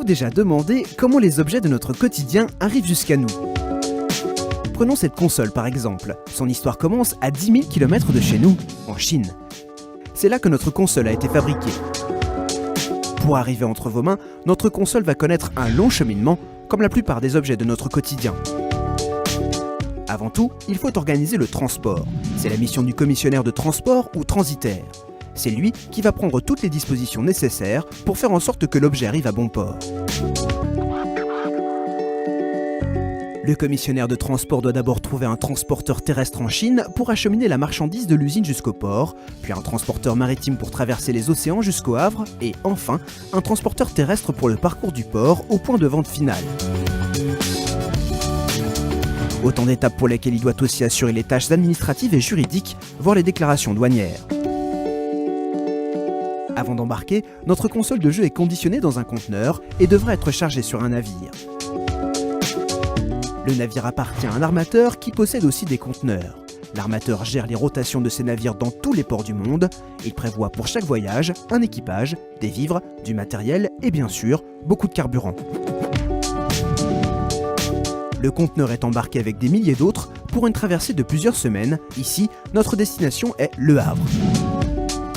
êtes-vous déjà demandé comment les objets de notre quotidien arrivent jusqu'à nous? Prenons cette console par exemple. Son histoire commence à 10 000 km de chez nous, en Chine. C'est là que notre console a été fabriquée. Pour arriver entre vos mains, notre console va connaître un long cheminement, comme la plupart des objets de notre quotidien. Avant tout, il faut organiser le transport. C'est la mission du commissionnaire de transport ou transitaire. C'est lui qui va prendre toutes les dispositions nécessaires pour faire en sorte que l'objet arrive à bon port. Le commissionnaire de transport doit d'abord trouver un transporteur terrestre en Chine pour acheminer la marchandise de l'usine jusqu'au port, puis un transporteur maritime pour traverser les océans jusqu'au Havre, et enfin, un transporteur terrestre pour le parcours du port au point de vente final. Autant d'étapes pour lesquelles il doit aussi assurer les tâches administratives et juridiques, voire les déclarations douanières. Avant d'embarquer, notre console de jeu est conditionnée dans un conteneur et devra être chargée sur un navire. Le navire appartient à un armateur qui possède aussi des conteneurs. L'armateur gère les rotations de ces navires dans tous les ports du monde. Il prévoit pour chaque voyage un équipage, des vivres, du matériel et bien sûr, beaucoup de carburant. Le conteneur est embarqué avec des milliers d'autres pour une traversée de plusieurs semaines. Ici, notre destination est Le Havre.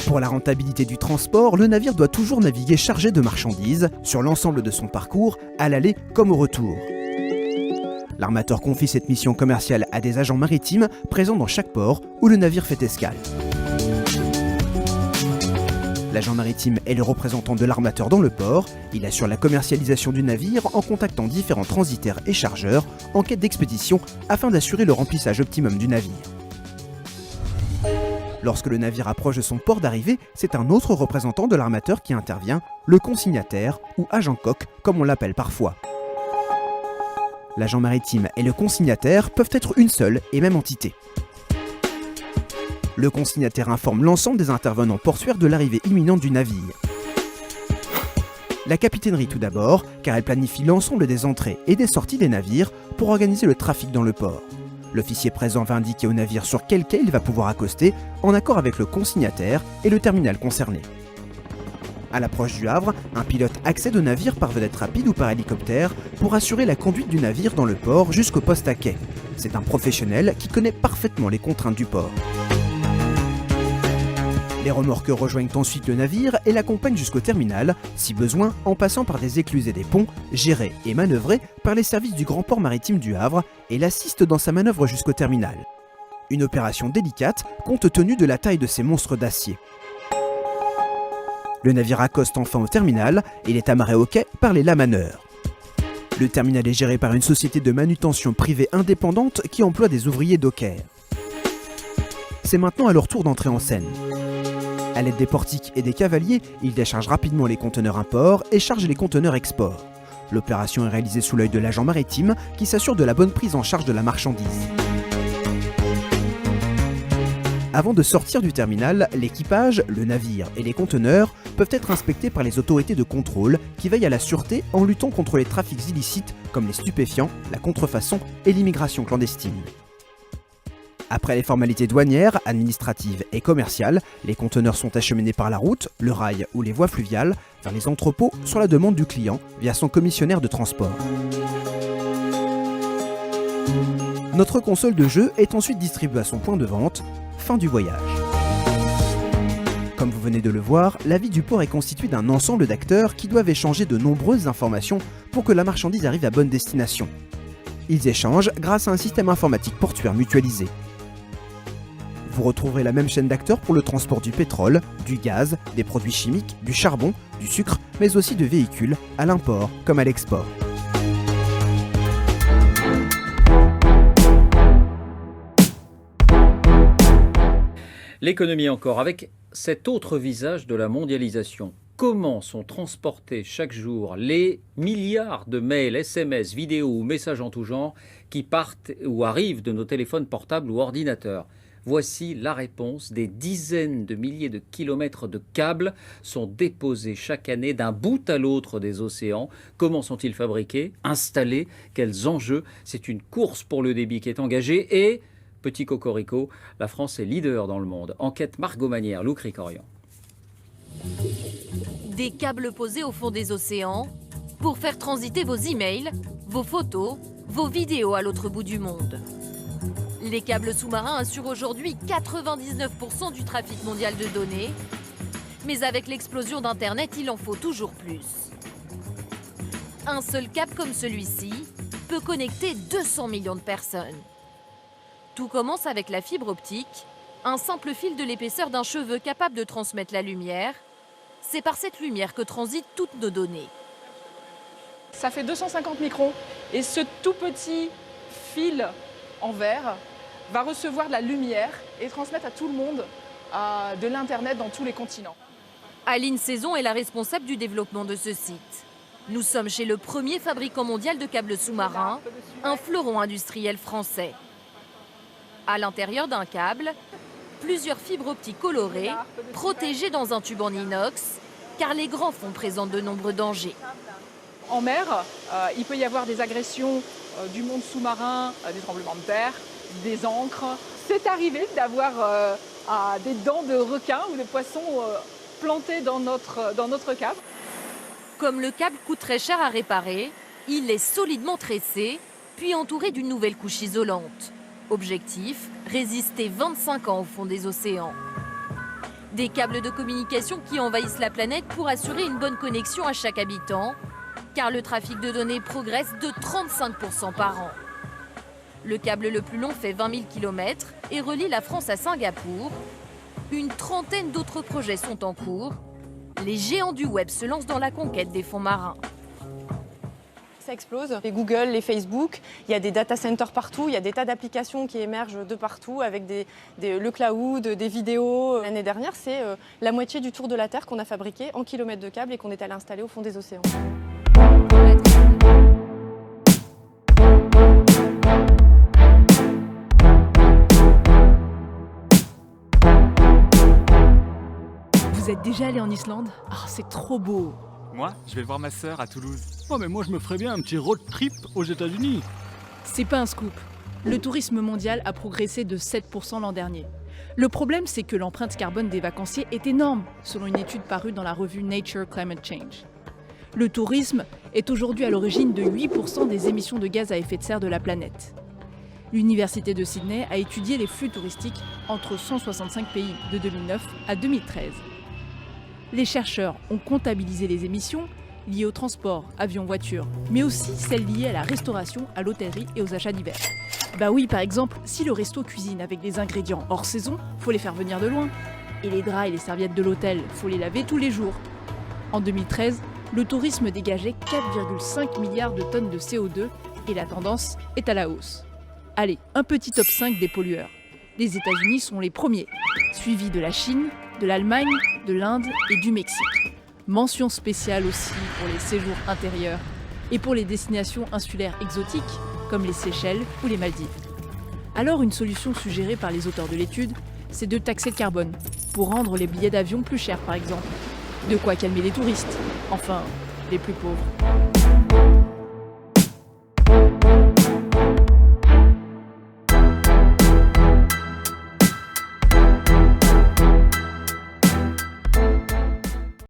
Pour la rentabilité du transport, le navire doit toujours naviguer chargé de marchandises sur l'ensemble de son parcours, à l'aller comme au retour. L'armateur confie cette mission commerciale à des agents maritimes présents dans chaque port où le navire fait escale. L'agent maritime est le représentant de l'armateur dans le port. Il assure la commercialisation du navire en contactant différents transitaires et chargeurs en quête d'expédition afin d'assurer le remplissage optimum du navire. Lorsque le navire approche de son port d'arrivée, c'est un autre représentant de l'armateur qui intervient, le consignataire ou agent coq comme on l'appelle parfois. L'agent maritime et le consignataire peuvent être une seule et même entité. Le consignataire informe l'ensemble des intervenants portuaires de l'arrivée imminente du navire. La capitainerie tout d'abord, car elle planifie l'ensemble des entrées et des sorties des navires pour organiser le trafic dans le port. L'officier présent va indiquer au navire sur quel quai il va pouvoir accoster, en accord avec le consignataire et le terminal concerné. À l'approche du Havre, un pilote accède au navire par vedette rapide ou par hélicoptère pour assurer la conduite du navire dans le port jusqu'au poste à quai. C'est un professionnel qui connaît parfaitement les contraintes du port. Les remorqueurs rejoignent ensuite le navire et l'accompagnent jusqu'au terminal, si besoin en passant par des écluses et des ponts, gérés et manœuvrés par les services du Grand Port Maritime du Havre et l'assistent dans sa manœuvre jusqu'au terminal. Une opération délicate compte tenu de la taille de ces monstres d'acier. Le navire accoste enfin au terminal et il est amarré au quai par les lamaneurs. Le terminal est géré par une société de manutention privée indépendante qui emploie des ouvriers dockers. C'est maintenant à leur tour d'entrer en scène. À l'aide des portiques et des cavaliers, ils déchargent rapidement les conteneurs import et chargent les conteneurs export. L'opération est réalisée sous l'œil de l'agent maritime qui s'assure de la bonne prise en charge de la marchandise. Avant de sortir du terminal, l'équipage, le navire et les conteneurs peuvent être inspectés par les autorités de contrôle qui veillent à la sûreté en luttant contre les trafics illicites comme les stupéfiants, la contrefaçon et l'immigration clandestine. Après les formalités douanières, administratives et commerciales, les conteneurs sont acheminés par la route, le rail ou les voies fluviales vers les entrepôts sur la demande du client via son commissionnaire de transport. Notre console de jeu est ensuite distribuée à son point de vente. Fin du voyage. Comme vous venez de le voir, la vie du port est constituée d'un ensemble d'acteurs qui doivent échanger de nombreuses informations pour que la marchandise arrive à bonne destination. Ils échangent grâce à un système informatique portuaire mutualisé. Vous retrouverez la même chaîne d'acteurs pour le transport du pétrole, du gaz, des produits chimiques, du charbon, du sucre, mais aussi de véhicules, à l'import comme à l'export. L'économie encore, avec cet autre visage de la mondialisation. Comment sont transportés chaque jour les milliards de mails, SMS, vidéos ou messages en tout genre qui partent ou arrivent de nos téléphones portables ou ordinateurs? Voici la réponse. Des dizaines de milliers de kilomètres de câbles sont déposés chaque année d'un bout à l'autre des océans. Comment sont-ils fabriqués, installés? Quels enjeux? C'est une course pour le débit qui est engagée et... Petit cocorico, la France est leader dans le monde. Enquête Margot Manière, Loucricorian. Des câbles posés au fond des océans, pour faire transiter vos emails, vos photos, vos vidéos à l'autre bout du monde. Les câbles sous-marins assurent aujourd'hui 99% du trafic mondial de données, mais avec l'explosion d'Internet, il en faut toujours plus. Un seul câble comme celui-ci peut connecter 200 millions de personnes. Tout commence avec la fibre optique, un simple fil de l'épaisseur d'un cheveu capable de transmettre la lumière. C'est par cette lumière que transitent toutes nos données. Ça fait 250 microns et ce tout petit fil en verre va recevoir de la lumière et transmettre à tout le monde de l'Internet dans tous les continents. Aline Saison est la responsable du développement de ce site. Nous sommes chez le premier fabricant mondial de câbles sous-marins, un fleuron industriel français. À l'intérieur d'un câble, plusieurs fibres optiques colorées, protégées dans un tube en inox, car les grands fonds présentent de nombreux dangers. En mer, il peut y avoir des agressions du monde sous-marin, des tremblements de terre, des ancres. C'est arrivé d'avoir des dents de requin ou de poissons plantées dans notre câble. Comme le câble coûte très cher à réparer, il est solidement tressé, puis entouré d'une nouvelle couche isolante. Objectif, résister 25 ans au fond des océans. Des câbles de communication qui envahissent la planète pour assurer une bonne connexion à chaque habitant, car le trafic de données progresse de 35% par an. Le câble le plus long fait 20 000 km et relie la France à Singapour. Une trentaine d'autres projets sont en cours. Les géants du web se lancent dans la conquête des fonds marins. Ça explose. Les Google, les Facebook, il y a des data centers partout, il y a des tas d'applications qui émergent de partout avec le cloud, des vidéos. L'année dernière, c'est la moitié du tour de la Terre qu'on a fabriqué en kilomètres de câbles et qu'on est allé installer au fond des océans. Vous êtes déjà allé en Islande? Ah, c'est trop beau! Moi, je vais voir ma sœur à Toulouse. Oh mais moi je me ferais bien un petit road trip aux États-Unis. C'est pas un scoop. Le tourisme mondial a progressé de 7% l'an dernier. Le problème, c'est que l'empreinte carbone des vacanciers est énorme, selon une étude parue dans la revue Nature Climate Change. Le tourisme est aujourd'hui à l'origine de 8% des émissions de gaz à effet de serre de la planète. L'Université de Sydney a étudié les flux touristiques entre 165 pays de 2009 à 2013. Les chercheurs ont comptabilisé les émissions liées au transport, avions, voitures, mais aussi celles liées à la restauration, à l'hôtellerie et aux achats divers. Bah oui, par exemple, si le resto cuisine avec des ingrédients hors saison, faut les faire venir de loin. Et les draps et les serviettes de l'hôtel, faut les laver tous les jours. En 2013, le tourisme dégageait 4,5 milliards de tonnes de CO2 et la tendance est à la hausse. Allez, un petit top 5 des pollueurs. Les États-Unis sont les premiers, suivis de la Chine, de l'Allemagne, de l'Inde et du Mexique. Mention spéciale aussi pour les séjours intérieurs et pour les destinations insulaires exotiques comme les Seychelles ou les Maldives. Alors une solution suggérée par les auteurs de l'étude, c'est de taxer le carbone pour rendre les billets d'avion plus chers par exemple. De quoi calmer les touristes, enfin les plus pauvres.